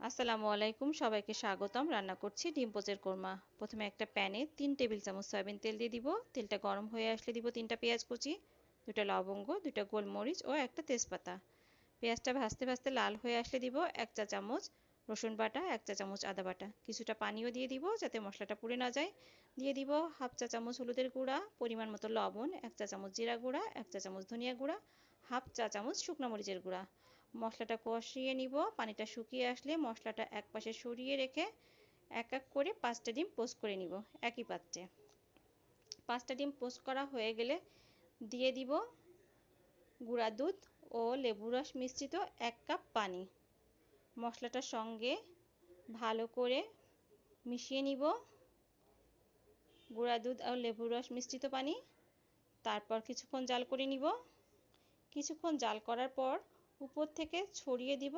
আসসালামু আলাইকুম, সবাইকে স্বাগতম। রান্না করছি ডিম পোচের কোরমা। প্রথমে একটা প্যানে 3 টেবিল চামচ সয়াবিন তেল দিয়ে দিব। তেলটা গরম হয়ে আসলে দিব 3টা পেঁয়াজ কুচি, 2টা লবঙ্গ, 2টা গোলমরিচ ও একটা তেজপাতা। পেঁয়াজটা ভাজতে ভাজতে লাল হয়ে আসলে দিব 1 চা চামচ রসুন বাটা, 1 চা চামচ আদা বাটা। কিছুটা পানিও দিয়ে দিব যাতে মশলাটা পুড়ে না যায়। দিয়ে দিব হাফ চা চামচ হলুদের গুঁড়া, পরিমাণ মতো লবণ, 1 চা চামচ জিরা গুঁড়া, 1 চা চামচ ধনিয়া গুঁড়া, হাফ চা চামচ শুকনো মরিচের গুঁড়া। মশলাটা কষিয়ে নিব। পানিটা শুকিয়ে আসলে মশলাটা একপাশে সরিয়ে রেখে এক এক করে 5টা ডিম পোস্ট করে নিব একই পাত্রে। 5টা ডিম পোস্ট করা হয়ে গেলে দিয়ে দিব গুঁড়া দুধ ও লেবু রস মিশ্রিত 1 কাপ পানি। মশলাটার সঙ্গে ভালো করে মিশিয়ে নিব গুঁড়া দুধ আর লেবু রস মিশ্রিত পানি। তারপর কিছুক্ষণ জাল করে নিব। কিছুক্ষণ জাল করার পর উপর থেকে ছড়িয়ে দিব